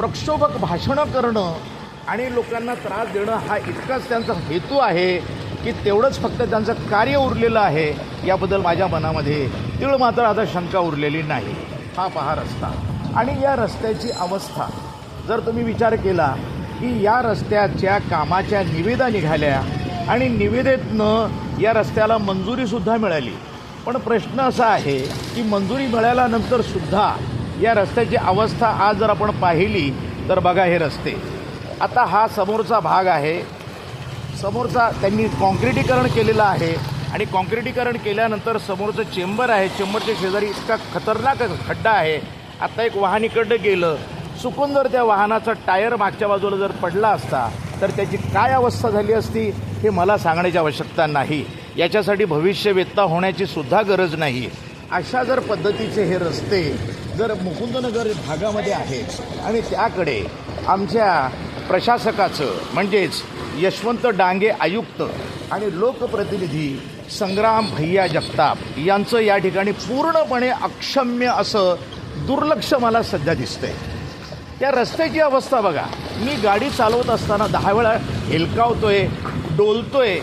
प्रक्षोभक भाषणं करणं आणि लोकांना त्रास देणं हा इतकाच त्यांचा हेतू आहे की तेवढंच फक्त त्यांचं कार्य उरलेलं आहे याबद्दल माझ्या मनामध्ये तीळ मात्र आता शंका उरलेली नाही. हा पहा रस्ता आणि या रस्त्याची अवस्था जर तुम्ही विचार केला की या रस्त्याच्या कामाच्या निविदा निघाल्या आणि निविदेतनं या रस्त्याला मंजुरीसुद्धा मिळाली. पण प्रश्न असा आहे की मंजुरी मिळाल्यानंतरसुद्धा या रस्त्याची अवस्था आज जर आपण पाहिली तर बघा हे रस्ते. आता हा समोरचा भाग आहे, समोरचा त्यांनी कॉन्क्रिटीकरण केलेलं आहे आणि कॉन्क्रिटीकरण केल्यानंतर समोरचं चेंबर आहे. चेंबरच्या शेजारी इतका खतरनाक खड्डा आहे. आता एक वाहन इकडं गेलं, चुकून जर त्या वाहनाचा टायर मागच्या बाजूला जर पडला असता तर त्याची काय अवस्था झाली असती हे मला सांगण्याची आवश्यकता नाही. याच्यासाठी भविष्यवेत्ता होण्याची सुद्धा गरज नाही. अशा जर पद्धतीचे हे रस्ते जर मुकुंदनगर भागामध्ये आहेत आणि त्याकडे आमच्या प्रशासकाचं म्हणजेच यशवंत डांगे आयुक्त आणि लोकप्रतिनिधी संग्राम भैया जगताप यांचं या ठिकाणी पूर्णपणे अक्षम्य असं दुर्लक्ष मला सध्या दिसतंय. त्या रस्त्याची अवस्था बघा. मी गाडी चालवत असताना 10 वेळा हेलकावतोय, डोलतोय.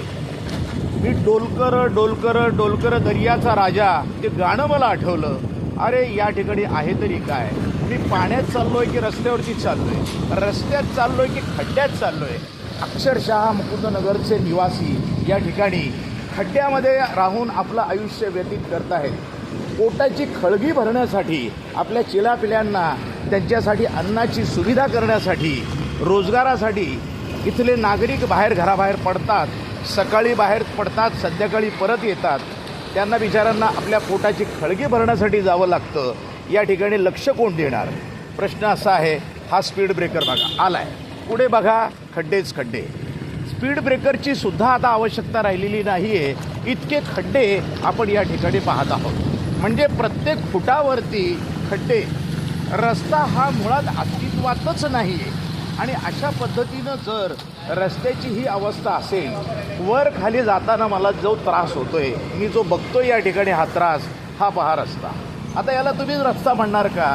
मी डोलकर डोलकर डोलकर दर्याचा राजा ते गाणं मला आठवलं. अरे या ठिकाणी आहे तरी काय. मी पाण्यात चाललोय की रस्त्यावरती चाललोय, रस्त्यात चाललोय की खड्ड्यात चाललोय. अक्षरशः मुकुंदनगरचे निवासी या ठिकाणी खड्ड्यामध्ये राहून आपलं आयुष्य व्यतीत करत आहेत. पोटाची खळगी भरण्यासाठी, आपल्या चिलापिल्यांना त्यांच्यासाठी अन्नाची सुविधा करण्यासाठी, रोजगारासाठी इथले नागरिक बाहेर घराबाहेर पडतात. सकाळी बाहेर पडतात, संध्याकाळी परत येतात. त्यांना बिचारांना आपल्या पोटाची खळगी भरण्यासाठी जावं लागतं. या ठिकाणी लक्ष कोण देणार. प्रश्न असा आहे. हा स्पीड ब्रेकर बघा आलाय, पुढे बघा खड्डेच खड्डे. स्पीड ब्रेकरची सुद्धा आता आवश्यकता राहिलेली नाही आहे. इतके खड्डे आपण या ठिकाणी पाहत आहोत. म्हणजे प्रत्येक फुटावरती खड्डे. रस्ता हा मुळात अस्तित्वातच नाही आहे. आणि अशा पद्धतीनं जर रस्त्याची ही अवस्था असेल, वर खाली जाताना मला जो त्रास होतोय, मी जो बघतोय या ठिकाणी हा त्रास, हा पहा रस्ता. आता याला तुम्ही रस्ता म्हणणार का.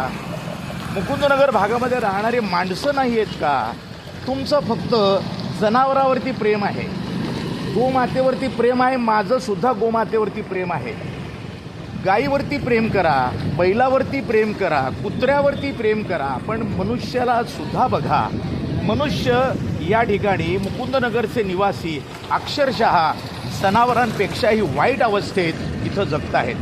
मुकुंदनगर भागामध्ये राहणारी माणसं नाही आहेत का. तुमचं फक्त जनावरावरती प्रेम आहे, गोमातेवरती प्रेम आहे. माझंसुद्धा गोमातेवरती प्रेम आहे. गाईवरती प्रेम करा, बैलावरती प्रेम करा, कुत्र्यावरती प्रेम करा, पण मनुष्याला सुद्धा बघा. मनुष्य या ठिकाणी मुकुंदनगरचे निवासी अक्षरशः जनावरांपेक्षाही वाईट अवस्थेत इथं जगत आहेत.